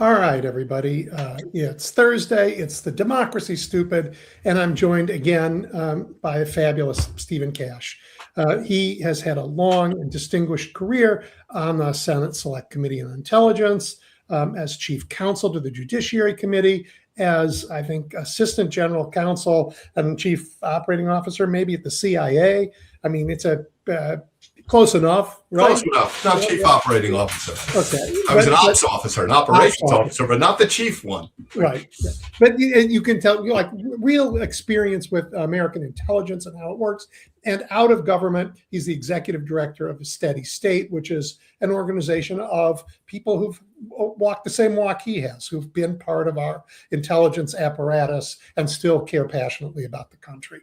All right, everybody. It's Thursday. It's the Democracy Stupid, and I'm joined again by a fabulous Stephen Cash. He has had a long and distinguished career on the Senate Select Committee on Intelligence, as chief counsel to the Judiciary Committee, as I think assistant general counsel and chief operating officer, maybe at the CIA. I mean, it's a close enough, right? Close enough. Not chief operating officer. Okay. I was an ops officer, an operations officer, but not the chief one. Right. Yeah. But you can tell, like, real experience with American intelligence and how it works. And out of government, he's the executive director of Steady State, which is an organization of people who've walked the same walk he has, who've been part of our intelligence apparatus and still care passionately about the country.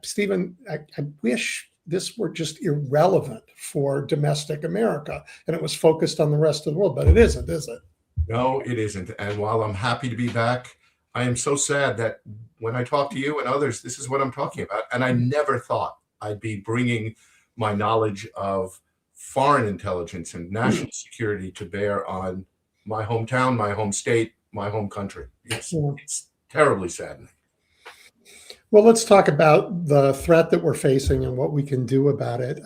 Stephen, I wish this were just irrelevant for domestic America and it was focused on the rest of the world, but it isn't, is it? No, it isn't. And while I'm happy to be back, I am so sad that when I talk to you and others, this is what I'm talking about. And I never thought I'd be bringing my knowledge of foreign intelligence and national security to bear on my hometown, my home state, my home country. It's terribly saddening. Well, let's talk about the threat that we're facing and what we can do about it.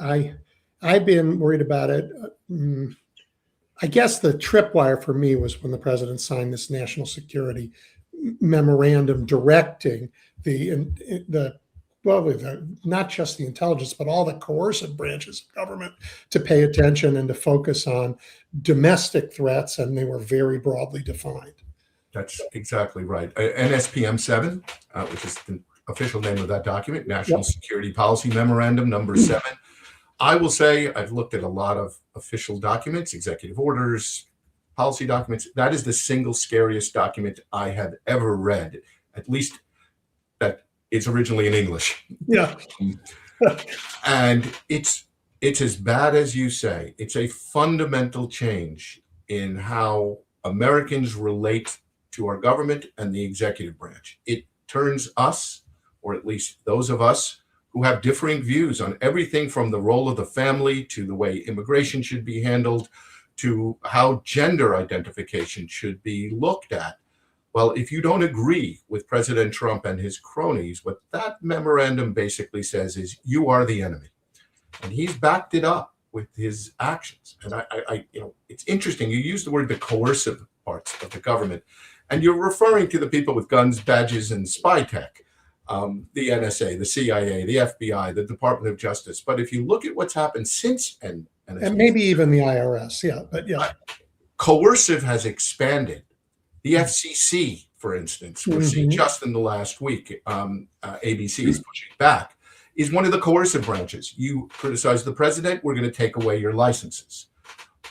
I've been worried about it. I guess the tripwire for me was when the president signed this national security memorandum directing not just the intelligence, but all the coercive branches of government to pay attention and to focus on domestic threats, and they were very broadly defined. That's exactly right. NSPM 7, which is the official name of that document, National Security Policy Memorandum number 7. I will say I've looked at a lot of official documents, executive orders, policy documents. That is the single scariest document I have ever read, at least that is originally in English. Yeah. And it's as bad as you say. It's a fundamental change in how Americans relate to our government and the executive branch. It turns us, or at least those of us who have differing views on everything from the role of the family to the way immigration should be handled to how gender identification should be looked at. Well, if you don't agree with President Trump and his cronies, what that memorandum basically says is you are the enemy. And he's backed it up with his actions. And I it's interesting. You use the word the coercive parts of the government, and you're referring to the people with guns, badges, and spy tech. The NSA, the CIA, the FBI, the Department of Justice. But if you look at what's happened since and maybe even the IRS, coercive has expanded. The FCC, for instance, we're seeing just in the last week, ABC is pushing back, is one of the coercive branches. You criticize the president, we're going to take away your licenses.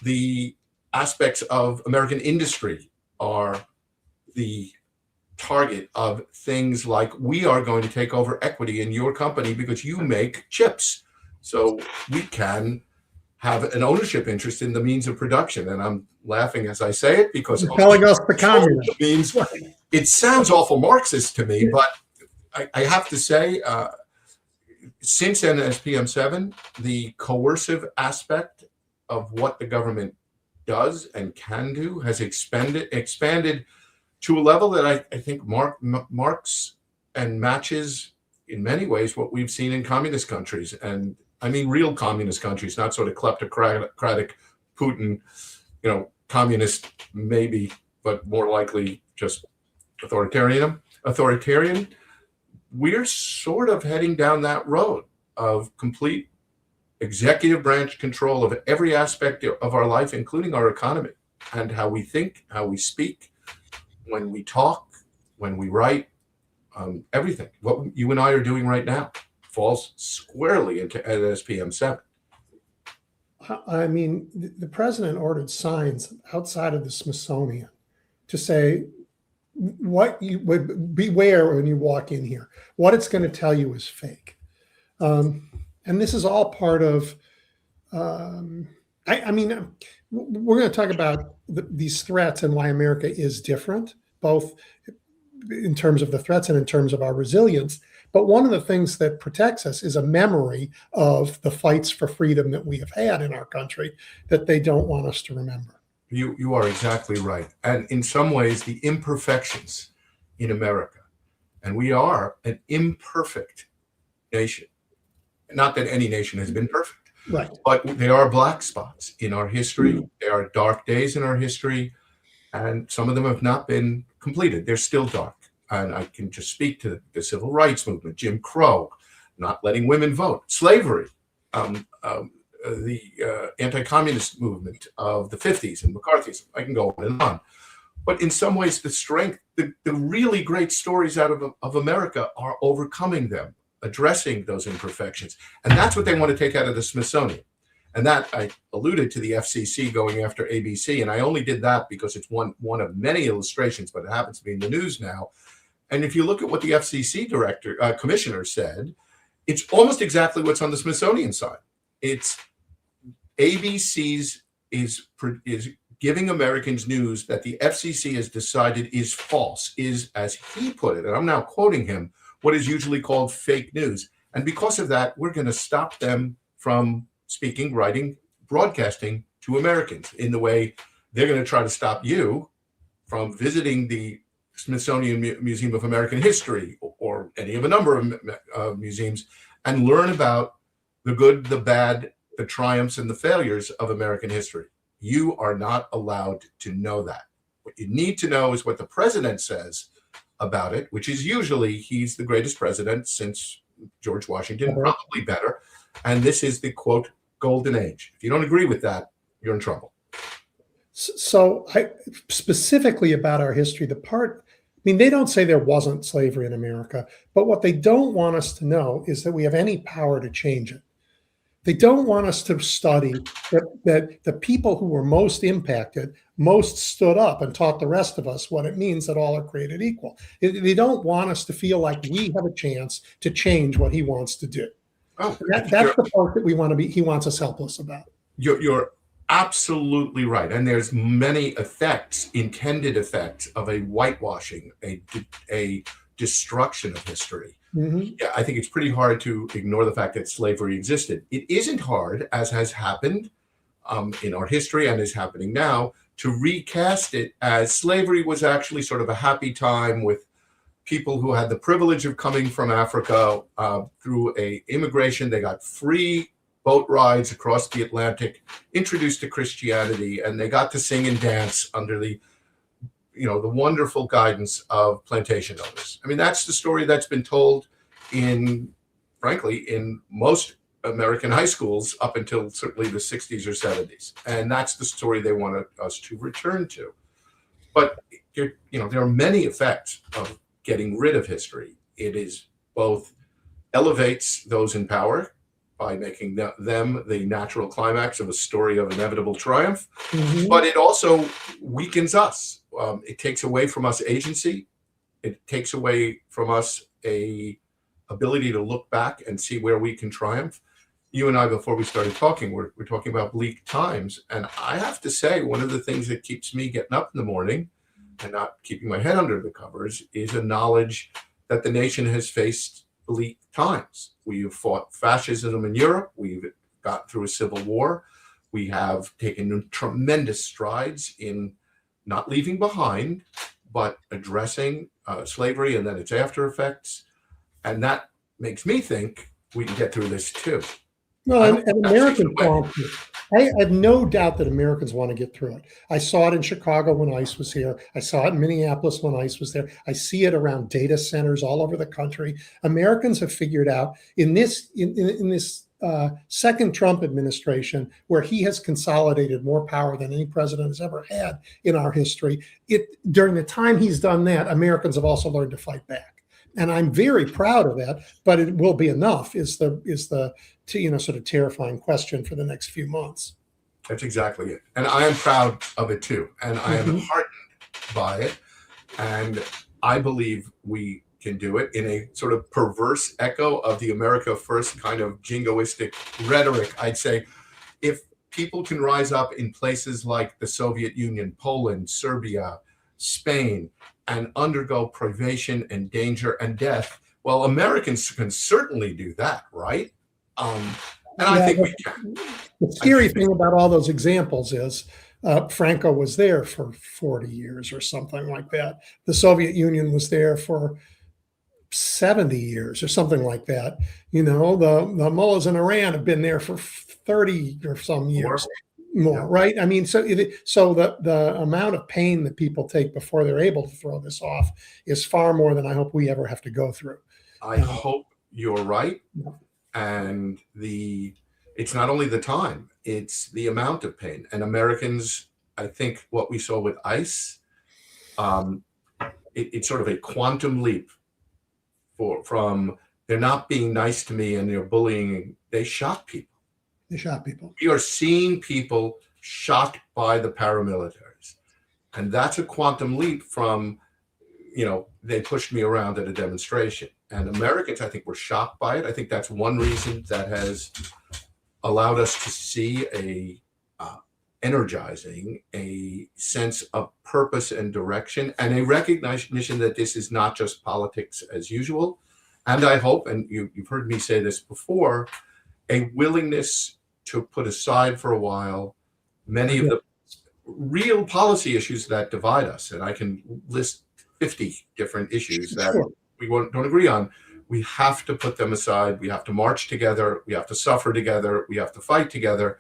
The aspects of American industry are the target of things like we are going to take over equity in your company because you make chips. So we can have an ownership interest in the means of production. And I'm laughing as I say it because you're telling us the communist means it sounds awful Marxist to me, but I have to say, since NSPM 7, the coercive aspect of what the government does and can do has expanded to a level that I think marks and matches in many ways what we've seen in communist countries. And I mean real communist countries, not sort of kleptocratic Putin, communist maybe, but more likely just authoritarian. We're sort of heading down that road of complete executive branch control of every aspect of our life, including our economy and how we think, how we speak, when we talk, when we write, everything. What you and I are doing right now falls squarely into NSPM 7. I mean, the president ordered signs outside of the Smithsonian to say what you would beware when you walk in here. What it's going to tell you is fake. And this is all part of, we're going to talk about these threats and why America is different, both in terms of the threats and in terms of our resilience. But one of the things that protects us is a memory of the fights for freedom that we have had in our country that they don't want us to remember. You are exactly right. And in some ways, the imperfections in America, and we are an imperfect nation. Not that any nation has been perfect, Right. but there are black spots in our history. There are dark days in our history, and some of them have not been completed. They're still dark. And I can just speak to the civil rights movement, Jim Crow, not letting women vote, slavery, the anti-communist movement of the 50s and McCarthyism. I can go on and on. But in some ways, the strength, the really great stories out of America are overcoming them, addressing those imperfections. And that's what they want to take out of the Smithsonian. And that I alluded to the FCC going after ABC. And I only did that because it's one of many illustrations, but it happens to be in the news now. And if you look at what the FCC commissioner said, it's almost exactly what's on the Smithsonian side. It's ABC's is giving Americans news that the FCC has decided is false, is, as he put it, and I'm now quoting him, what is usually called fake news. And because of that, we're going to stop them from speaking, writing, broadcasting to Americans in the way they're going to try to stop you from visiting the Smithsonian Museum of American History or any of a number of museums and learn about the good, the bad, the triumphs and the failures of American history. You are not allowed to know that. What you need to know is what the president says about it, which is usually he's the greatest president since George Washington, probably better. And this is the, quote, golden age. If you don't agree with that, you're in trouble. So specifically about our history, they don't say there wasn't slavery in America, but what they don't want us to know is that we have any power to change it. They don't want us to study that the people who were most impacted most stood up and taught the rest of us what it means that all are created equal. They don't want us to feel like we have a chance to change what he wants to do. Oh, that's the part that he wants us helpless about. You're absolutely right. And there's many effects, intended effects of a whitewashing, a destruction of history. Mm-hmm. Yeah, I think it's pretty hard to ignore the fact that slavery existed. It isn't hard, as has happened in our history and is happening now, to recast it as slavery was actually sort of a happy time with people who had the privilege of coming from Africa through a immigration. They got free boat rides across the Atlantic, introduced to Christianity, and they got to sing and dance under the wonderful guidance of plantation owners. I mean, that's the story that's been told frankly, in most American high schools up until certainly the 60s or 70s. And that's the story they want us to return to. But, there are many effects of getting rid of history. It is both elevates those in power by making them the natural climax of a story of inevitable triumph, mm-hmm. but it also weakens us. It takes away from us agency. It takes away from us a ability to look back and see where we can triumph. You and I, before we started talking, we're talking about bleak times. And I have to say, one of the things that keeps me getting up in the morning and not keeping my head under the covers is a knowledge that the nation has faced bleak times. We have fought fascism in Europe. We've got through a civil war. We have taken tremendous strides in not leaving behind, but addressing slavery and then its after effects. And that makes me think we can get through this too. No, and Americans want to. I have no doubt that Americans want to get through it. I saw it in Chicago when ICE was here. I saw it in Minneapolis when ICE was there. I see it around data centers all over the country. Americans have figured out in this second Trump administration, where he has consolidated more power than any president has ever had in our history. During the time he's done that, Americans have also learned to fight back. And I'm very proud of that, but it will be enough is the sort of terrifying question for the next few months. That's exactly it. And I am proud of it too. And I am heartened by it. And I believe we can do it in a sort of perverse echo of the America First kind of jingoistic rhetoric. I'd say if people can rise up in places like the Soviet Union, Poland, Serbia, Spain, and undergo privation and danger and death, well, Americans can certainly do that, right? And I think we can. The scary thing about all those examples is Franco was there for 40 years or something like that. The Soviet Union was there for 70 years or something like that. The mullahs in Iran have been there for 30 or some years more, right? I mean, so the amount of pain that people take before they're able to throw this off is far more than I hope we ever have to go through. I hope you're right. And it's not only the time, it's the amount of pain. And Americans, I think what we saw with ICE, it's sort of a quantum leap from they're not being nice to me and they're bullying. They shot people. We are seeing people shot by the paramilitaries. And that's a quantum leap from, they pushed me around at a demonstration. And Americans, I think, were shocked by it. I think that's one reason that has allowed us to see energizing a sense of purpose and direction, and a recognition that this is not just politics as usual. And I hope, and you've heard me say this before, a willingness to put aside for a while many of the real policy issues that divide us. And I can list 50 different issues that we don't agree on. We have to put them aside. We have to march together. We have to suffer together. We have to fight together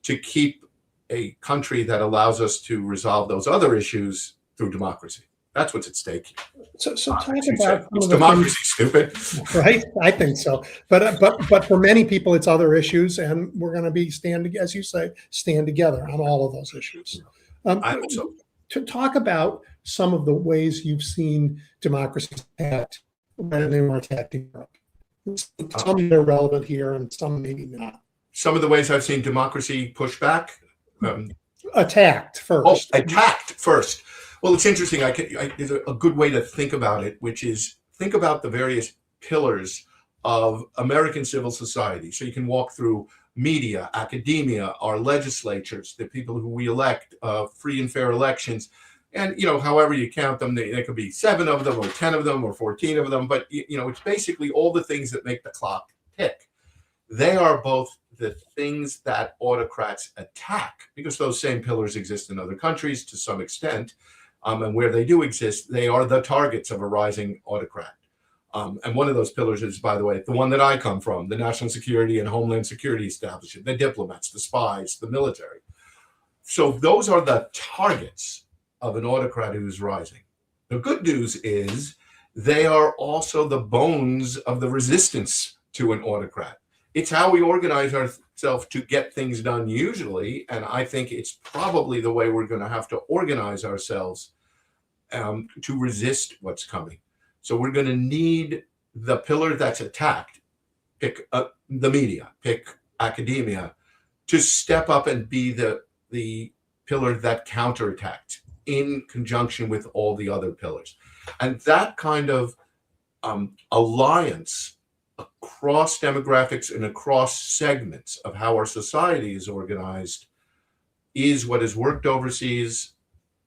to keep a country that allows us to resolve those other issues through democracy. That's what's at stake. So talk about it's democracy, stupid. Right? I think so. But for many people, it's other issues, and we're going to be as you say, stand together on all of those issues. I hope so. To talk about some of the ways you've seen democracy attacked when they were attacked in Europe. Some are relevant here, and some maybe not. Some of the ways I've seen democracy push back. Attacked first. Attacked first. Well, it's interesting. There's a good way to think about it, which is think about the various pillars of American civil society. So you can walk through media, academia, our legislatures, the people who we elect, free and fair elections. And, however you count them, there could be 7 of them or 10 of them or 14 of them. But, it's basically all the things that make the clock tick. They are both the things that autocrats attack, because those same pillars exist in other countries to some extent. And where they do exist, they are the targets of a rising autocrat. And one of those pillars is, by the way, the one that I come from, the national security and homeland security establishment, the diplomats, the spies, the military. So those are the targets of an autocrat who's rising. The good news is they are also the bones of the resistance to an autocrat. It's how we organize ourselves to get things done usually, and I think it's probably the way we're going to have to organize ourselves to resist what's coming. So we're going to need the pillar that's attacked, pick the media, pick academia, to step up and be the pillar that counterattacked in conjunction with all the other pillars. And that kind of alliance across demographics and across segments of how our society is organized is what has worked overseas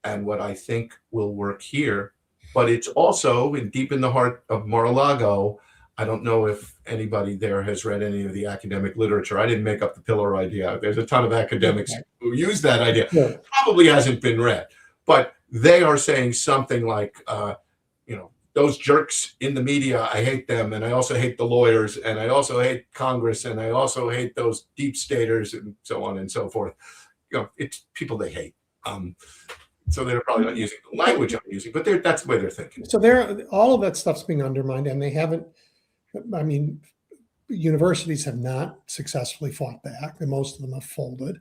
and what I think will work here. But it's also deep in the heart of Mar-a-Lago. I don't know if anybody there has read any of the academic literature. I didn't make up the pillar idea. There's a ton of academics who use that idea. Yeah. Probably hasn't been read, but they are saying something like, those jerks in the media, I hate them. And I also hate the lawyers. And I also hate Congress. And I also hate those deep staters and so on and so forth. It's people they hate. So they're probably not using the language I'm using, but that's the way they're thinking. So all of that stuff's being undermined, and they haven't, universities have not successfully fought back, and most of them have folded.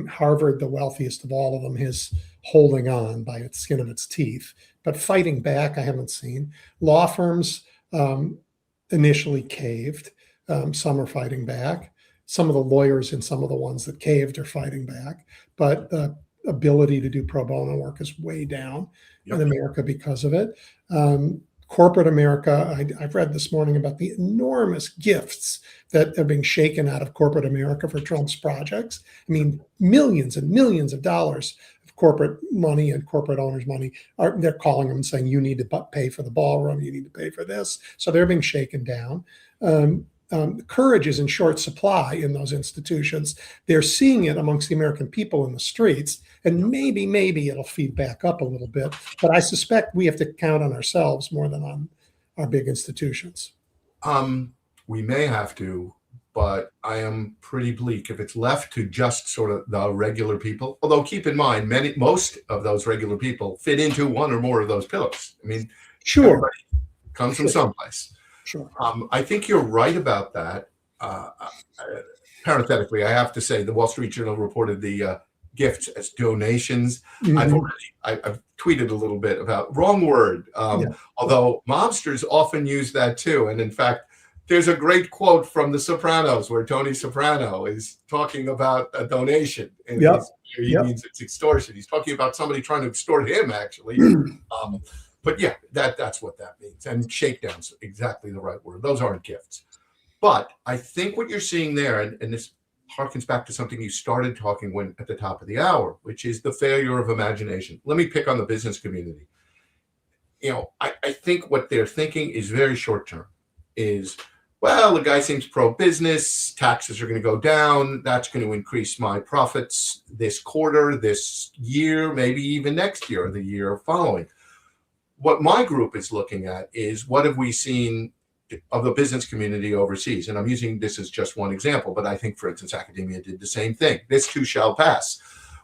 Harvard, the wealthiest of all of them, is holding on by its skin of its teeth, but fighting back, I haven't seen. Law firms initially caved. Some are fighting back. Some of the lawyers and some of the ones that caved are fighting back, but the ability to do pro bono work is way down in America because of it. Corporate America, I've read this morning about the enormous gifts that are being shaken out of corporate America for Trump's projects. Millions and millions of dollars of corporate money and corporate owners' money. They're calling them and saying, you need to pay for the ballroom, you need to pay for this. So they're being shaken down. courage is in short supply in those institutions. They're seeing it amongst the American people in the streets, and maybe it'll feed back up a little bit. But I suspect we have to count on ourselves more than on our big institutions. We may have to, but I am pretty bleak if it's left to just sort of the regular people. Although keep in mind, most of those regular people fit into one or more of those pillars. I mean, sure, everybody comes from someplace. Sure. I think you're right about that. Parenthetically, I have to say the Wall Street Journal reported the gifts as donations. Mm-hmm. I've tweeted a little bit about wrong word, although mobsters often use that too. And in fact, there's a great quote from The Sopranos where Tony Soprano is talking about a donation. And he means it's extortion. He's talking about somebody trying to extort him, actually. But yeah, that's what that means. And shakedown's exactly the right word. Those aren't gifts. But I think what you're seeing there, and this harkens back to something you started talking at the top of the hour, which is the failure of imagination. Let me pick on the business community. I think what they're thinking is very short term. Well, the guy seems pro-business, taxes are going to go down, that's going to increase my profits this quarter, this year, maybe even next year or the year following. What my group is looking at is what have we seen of the business community overseas? And I'm using this as just one example, but I think, for instance, academia did the same thing. This too shall pass.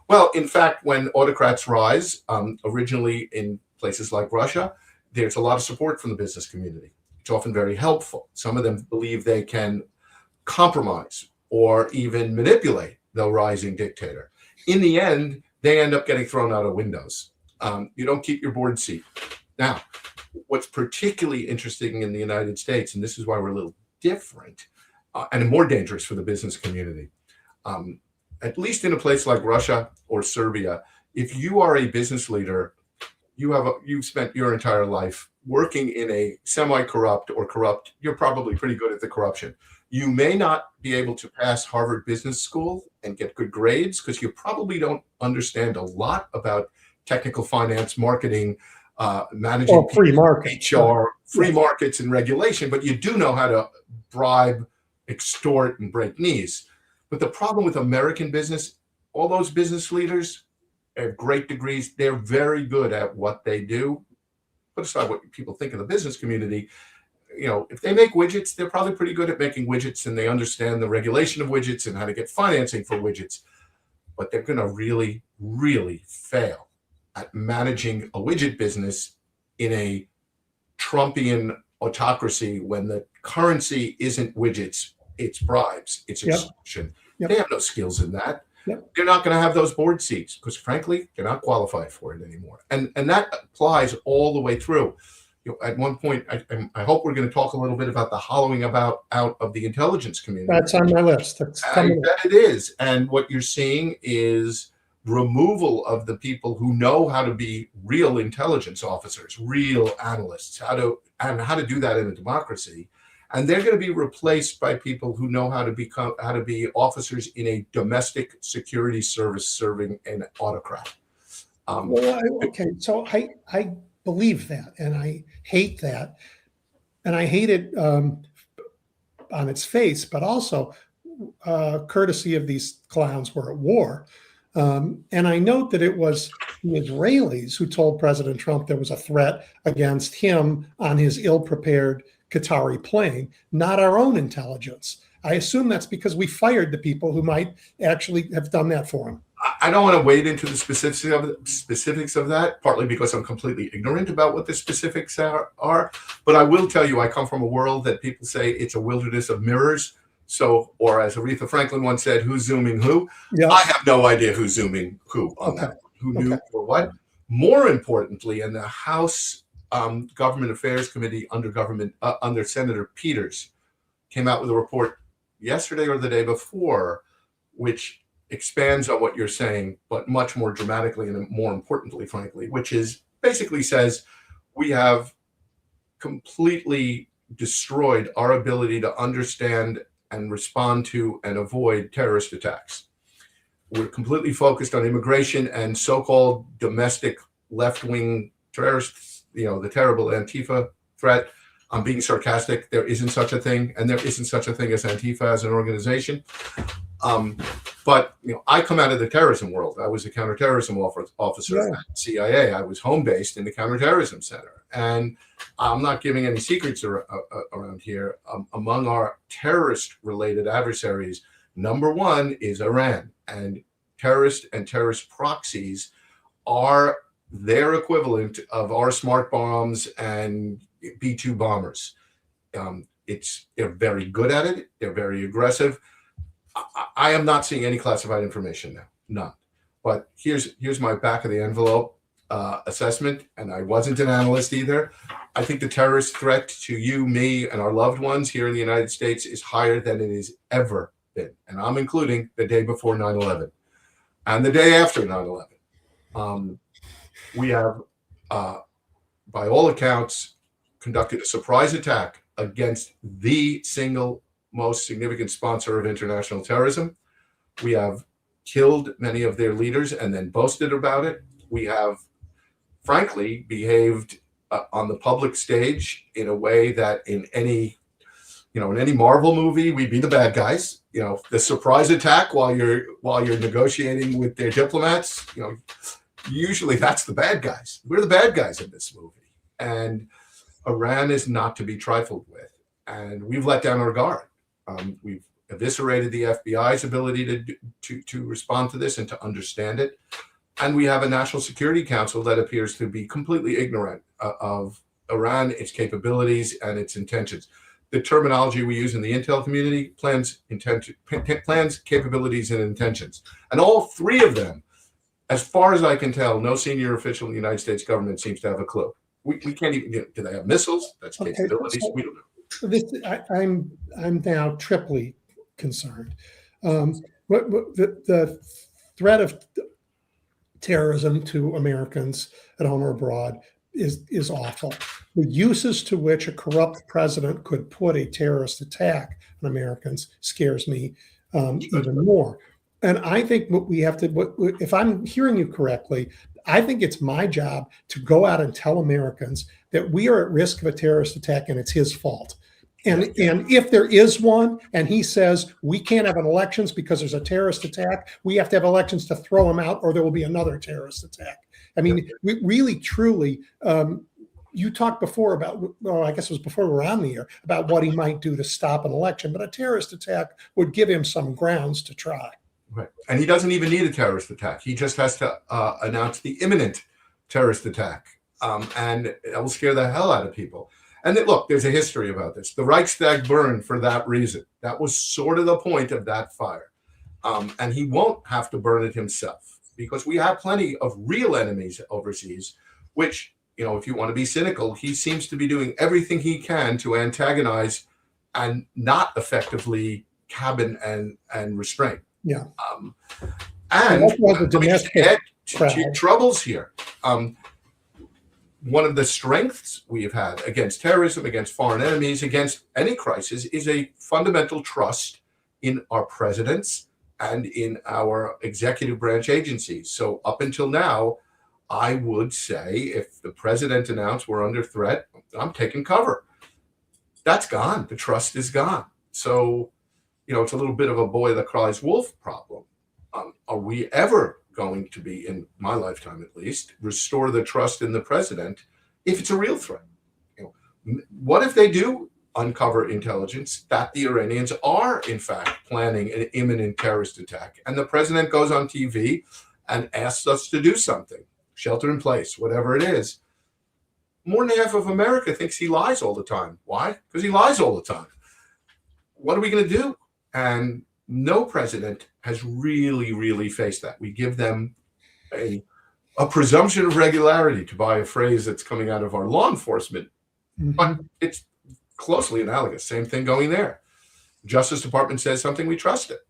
Well, in fact, when autocrats rise, originally in places like Russia, there's a lot of support from the business community. It's often very helpful. Some of them believe they can compromise or even manipulate the rising dictator. In the end, they end up getting thrown out of windows. You don't keep your board seat. Now, what's particularly interesting in the United States, and this is why we're a little different and more dangerous for the business community, at least in a place like Russia or Serbia, if you are a business leader, you've spent your entire life working in a semi-corrupt or corrupt, you're probably pretty good at the corruption. You may not be able to pass Harvard Business School and get good grades because you probably don't understand a lot about technical finance, marketing, managing or free market, HR, free markets and regulation, but you do know how to bribe, extort, and break knees. But the problem with American business, all those business leaders have great degrees. They're very good at what they do. Put aside what people think of the business community. If they make widgets, they're probably pretty good at making widgets and they understand the regulation of widgets and how to get financing for widgets. But they're going to really, really fail at managing a widget business in a Trumpian autocracy when the currency isn't widgets, it's bribes, it's extortion. They have no skills in that. They're not going to have those board seats because, frankly, they're not qualified for it anymore. And that applies all the way through. At one point, I hope we're going to talk a little bit about the hollowing out of the intelligence community. That's on my list. I bet it is. And what you're seeing is removal of the people who know how to be real intelligence officers, real analysts, how to do that in a democracy. And they're going to be replaced by people who know how to be officers in a domestic security service serving an autocrat. So I believe that, and I hate that, and I hate it on its face, but also courtesy of these clowns were at war. And I note that it was the Israelis who told President Trump there was a threat against him on his ill-prepared Qatari plane, not our own intelligence. I assume that's because we fired the people who might actually have done that for him. I don't want to wade into the specifics of that, partly because I'm completely ignorant about what the specifics are. But I will tell you, I come from a world that people say it's a wilderness of mirrors. So, or as Aretha Franklin once said, who's zooming who? Yeah. I have no idea who's zooming who on that. Who knew or what? More importantly, in the House Government Affairs Committee under Senator Peters came out with a report yesterday or the day before, which expands on what you're saying, but much more dramatically and more importantly, frankly, which is basically says we have completely destroyed our ability to understand and respond to and avoid terrorist attacks. We're completely focused on immigration and so-called domestic left-wing terrorists, the terrible Antifa threat. I'm being sarcastic. There isn't such a thing, and there isn't such a thing as Antifa as an organization. But I come out of the terrorism world. I was a counterterrorism officer at CIA. I was home based in the counterterrorism center, and I'm not giving any secrets around here. Among our terrorist-related adversaries, number one is Iran, and terrorist proxies are their equivalent of our smart bombs and B-2 bombers. They're very good at it. They're very aggressive. I am not seeing any classified information now, none. But here's my back of the envelope assessment, and I wasn't an analyst either. I think the terrorist threat to you, me, and our loved ones here in the United States is higher than it has ever been, and I'm including the day before 9/11 and the day after 9/11. We have, by all accounts, conducted a surprise attack against the single most significant sponsor of international terrorism. We have killed many of their leaders and then boasted about it. We have, frankly, behaved on the public stage in a way that in any Marvel movie, we'd be the bad guys. The surprise attack while you're negotiating with their diplomats. Usually that's the bad guys. We're the bad guys in this movie, and Iran is not to be trifled with. And we've let down our guard. We've eviscerated the FBI's ability to respond to this and to understand it. And we have a National Security Council that appears to be completely ignorant of Iran, its capabilities, and its intentions. The terminology we use in the intel community: plans, capabilities, and intentions. And all three of them, as far as I can tell, no senior official in the United States government seems to have a clue. We can't even. Do they have missiles? That's capabilities. So we don't know. I'm now triply concerned. The threat of terrorism to Americans at home or abroad is awful. The uses to which a corrupt president could put a terrorist attack on Americans scares me even more. And I think what we have to, if I'm hearing you correctly, I think it's my job to go out and tell Americans that we are at risk of a terrorist attack and it's his fault. And if there is one, and he says we can't have elections because there's a terrorist attack, we have to have elections to throw him out, or there will be another terrorist attack. I mean, we really, truly, you talked before about, well, I guess it was before we were on the air, about what he might do to stop an election, but a terrorist attack would give him some grounds to try. Right. And he doesn't even need a terrorist attack. He just has to announce the imminent terrorist attack. And it will scare the hell out of people. And look, there's a history about this. The Reichstag burned for that reason. That was sort of the point of that fire. And he won't have to burn it himself, because we have plenty of real enemies overseas, which, if you want to be cynical, he seems to be doing everything he can to antagonize and not effectively cabin and restrain. Yeah. And let me just add to troubles here. One of the strengths we have had against terrorism, against foreign enemies, against any crisis, is a fundamental trust in our presidents and in our executive branch agencies. So up until now, I would say if the president announced we're under threat, I'm taking cover. That's gone. The trust is gone. So, it's a little bit of a boy that cries wolf problem. Are we ever going to be, in my lifetime at least, restore the trust in the president if it's a real threat? What if they do uncover intelligence that the Iranians are, in fact, planning an imminent terrorist attack, and the president goes on TV and asks us to do something, shelter in place, whatever it is? More than half of America thinks he lies all the time. Why? Because he lies all the time. What are we going to do? And no president has really, really faced that. We give them a presumption of regularity, to buy a phrase that's coming out of our law enforcement, but it's closely analogous. Same thing going there. Justice Department says something, we trust it.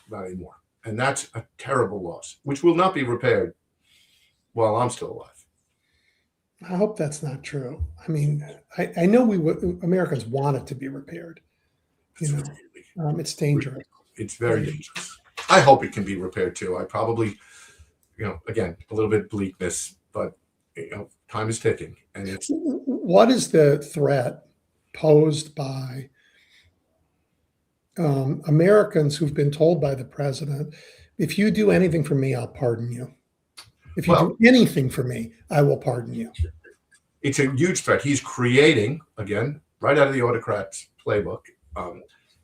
Not anymore. And that's a terrible loss, which will not be repaired while I'm still alive. I hope that's not true. I mean, I know Americans want it to be repaired. It's dangerous. It's very dangerous. I hope it can be repaired too. I probably, again, a little bit bleakness, but time is ticking, and it's. What is the threat posed by Americans who've been told by the president, if you do anything for me, I'll pardon you. If you do anything for me, I will pardon you. It's a huge threat. He's creating, again, right out of the Autocrats playbook,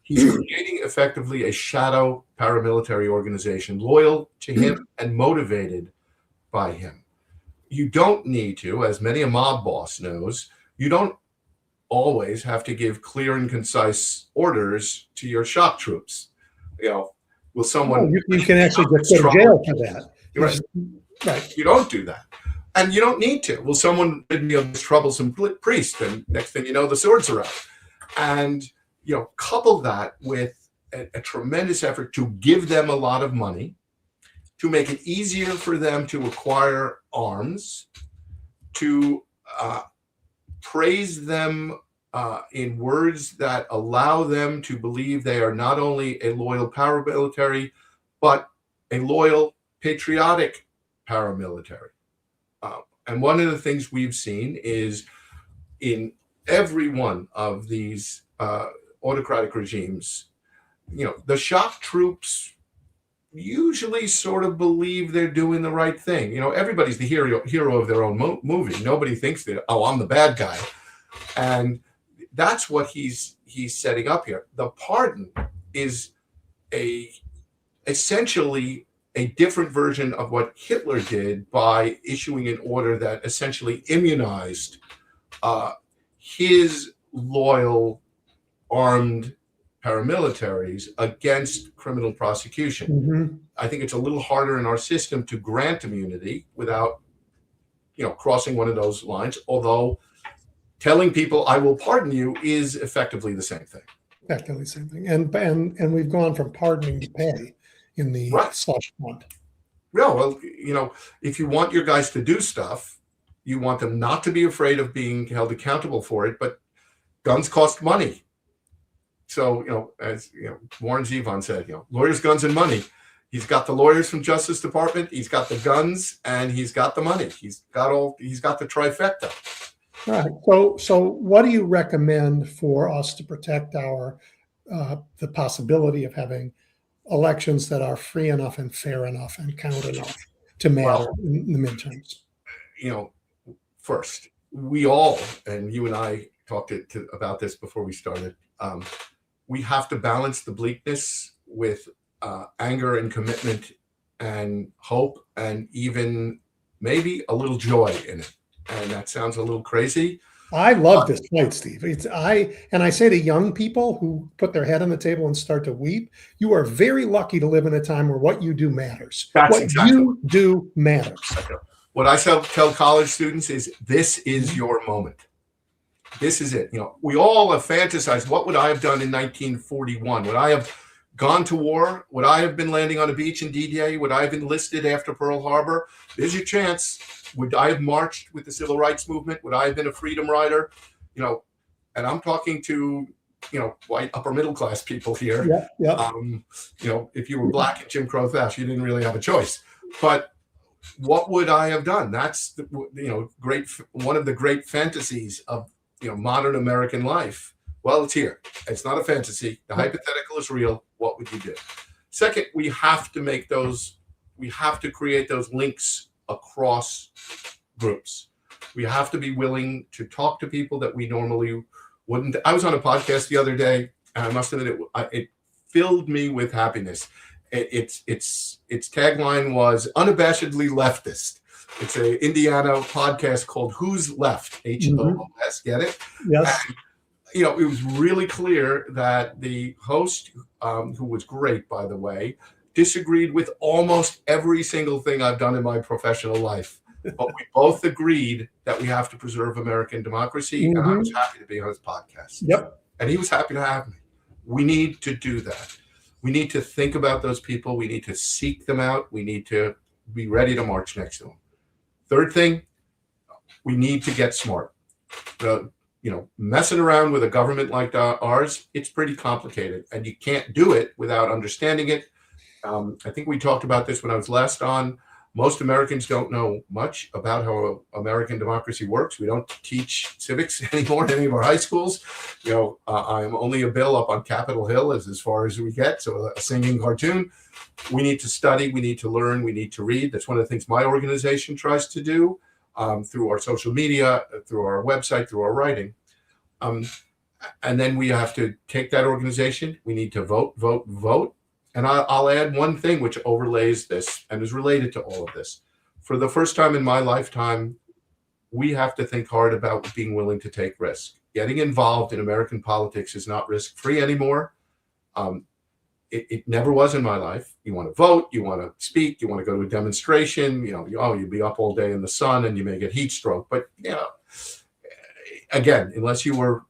he's creating effectively a shadow paramilitary organization loyal to him and motivated by him. You don't need to, as many a mob boss knows, you don't always have to give clear and concise orders to your shock troops. Will someone... you can actually get to jail for that. Right. Right. You don't do that. And you don't need to. Will someone rid me of this troublesome priest? And next thing you know, the swords are out. And, couple that with a tremendous effort to give them a lot of money, to make it easier for them to acquire arms, to praise them in words that allow them to believe they are not only a loyal paramilitary, but a loyal patriotic paramilitary. And one of the things we've seen is in every one of these autocratic regimes, the shock troops usually sort of believe they're doing the right thing. Everybody's the hero of their own movie. Nobody thinks that, I'm the bad guy. And that's what he's setting up here. The pardon is essentially a different version of what Hitler did by issuing an order that essentially immunized his loyal armed paramilitaries against criminal prosecution. Mm-hmm. I think it's a little harder in our system to grant immunity without, crossing one of those lines, although telling people I will pardon you is effectively the same thing. Effectively the same thing. And we've gone from pardoning to pay in the slush fund. Yeah, well, if you want your guys to do stuff, you want them not to be afraid of being held accountable for it, but guns cost money. So, as Warren Zevon said, lawyers, guns, and money. He's got the lawyers from Justice Department, he's got the guns, and he's got the money. He's got the trifecta. All right. So what do you recommend for us to protect our the possibility of having elections that are free enough and fair enough and count enough to matter in the midterms? First, we all, and you and I talked about this before we started, we have to balance the bleakness with anger and commitment and hope and even maybe a little joy in it. And that sounds a little crazy. I love this fight, Steve. I say to young people who put their head on the table and start to weep, you are very lucky to live in a time where what you do matters. You do matters. What I tell college students is this is your moment. This is it. We all have fantasized, what would I have done in 1941? Would I have gone to war? Would I have been landing on a beach in D-Day? Would I have enlisted after Pearl Harbor? There's your chance. Would I have marched with the civil rights movement? Would I have been a freedom rider? And I'm talking to, white upper middle class people here. Yeah. If you were black at Jim Crow theft, you didn't really have a choice. But what would I have done? That's one of the great fantasies of modern American life. Well, it's here. It's not a fantasy. The hypothetical is real. What would you do? Second, we have to create those links across groups. We have to be willing to talk to people that we normally wouldn't. I was on a podcast the other day, and I must admit it filled me with happiness. Its tagline was unabashedly leftist. It's an Indiana podcast called Who's Left? HOOS. Get it? Yes. And, it was really clear that the host, who was great, by the way, disagreed with almost every single thing I've done in my professional life. But we both agreed that we have to preserve American democracy, and I was happy to be on his podcast. Yep. And he was happy to have me. We need to do that. We need to think about those people. We need to seek them out. We need to be ready to march next to them. Third thing, we need to get smart. Messing around with a government like ours, it's pretty complicated, and you can't do it without understanding it. I think we talked about this when I was last on. Most Americans don't know much about how American democracy works. We don't teach civics anymore in any of our high schools. I'm only a bill up on Capitol Hill as far as we get, so a singing cartoon. We need to study, we need to learn, we need to read. That's one of the things my organization tries to do through our social media, through our website, through our writing. And then we have to take that organization. We need to vote, vote, vote. And I'll add one thing which overlays this and is related to all of this. For the first time in my lifetime, we have to think hard about being willing to take risk. Getting involved in American politics is not risk-free anymore. It never was in my life. You want to vote, you want to speak, you want to go to a demonstration, you'll be up all day in the sun and you may get heat stroke. But, again, unless you were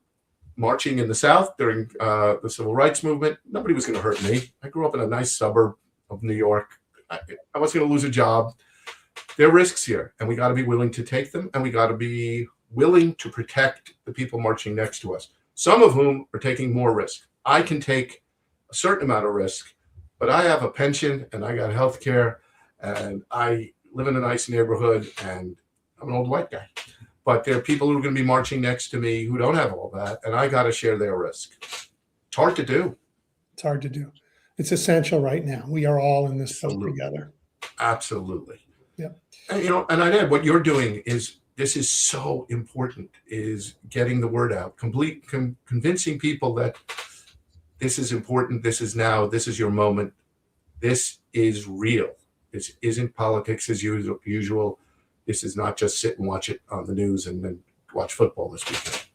marching in the South during the Civil Rights Movement, nobody was going to hurt me. I grew up in a nice suburb of New York. I wasn't going to lose a job. There are risks here, and we got to be willing to take them, and we got to be willing to protect the people marching next to us, some of whom are taking more risk. I can take a certain amount of risk, but I have a pension, and I got health care, and I live in a nice neighborhood, and I'm an old white guy. But there are people who are going to be marching next to me who don't have all that, and I got to share their risk. It's hard to do. It's hard to do. It's essential right now. We are all in this boat together. Absolutely. Yeah. And I'd add, what you're doing is, this is so important, is getting the word out, convincing people that this is important, this is now, this is your moment, this is real. This isn't politics as usual. This is not just sit and watch it on the news and then watch football this weekend.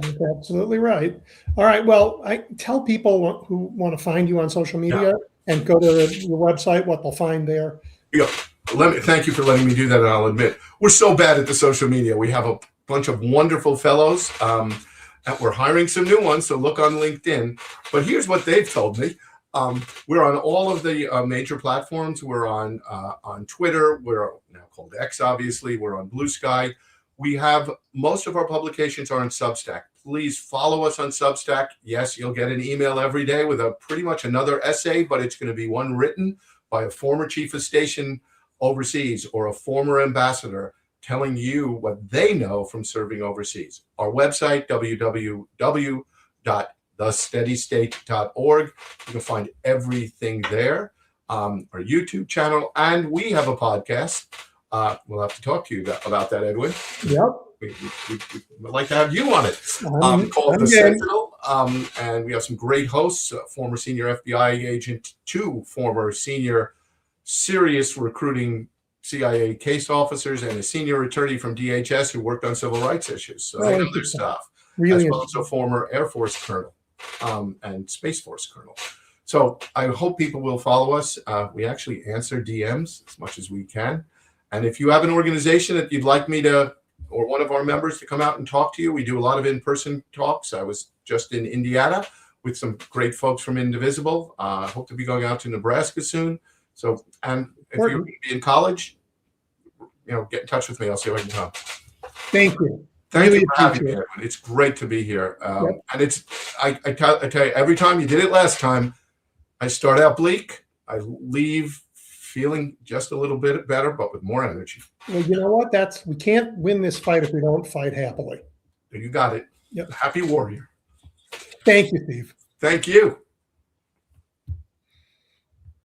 That's absolutely right. All right. Well, I tell people who want to find you on social media and go to your website, what they'll find there. Yeah. Thank you for letting me do that. And I'll admit, we're so bad at the social media. We have a bunch of wonderful fellows, and we're hiring some new ones. So look on LinkedIn. But here's what they've told me. We're on all of the major platforms. We're on Twitter. We're now called X, obviously. We're on Blue Sky. We have most of our publications are on Substack. Please follow us on Substack. Yes, you'll get an email every day with pretty much another essay, but it's going to be one written by a former chief of station overseas or a former ambassador telling you what they know from serving overseas. Our website, www.thesteadystate.org. You can find everything there. Our YouTube channel, and we have a podcast. We'll have to talk to you about that, Edwin. Yep. We'd like to have you on it. Called The Sentinel. And we have some great hosts, former senior FBI agent, 2 former senior serious recruiting CIA case officers, and a senior attorney from DHS who worked on civil rights issues. So they know their stuff. Really, as well as a former Air Force colonel and Space Force colonel. So I hope people will follow us. We actually answer DMs as much as we can. And if you have an organization that you'd like me to, or one of our members to come out and talk to you, we do a lot of in-person talks. I was just in Indiana with some great folks from Indivisible. I hope to be going out to Nebraska soon. So, and if you're going to be in college, get in touch with me. I'll see if I can come. Thank you. Thank you for having me, Edwin. It's great to be here. And it's, I tell you, every time you did it last time, I start out bleak. I leave feeling just a little bit better, but with more energy. Well, you know what? We can't win this fight if we don't fight happily. You got it. Yep. Happy warrior. Thank you, Steve. Thank you.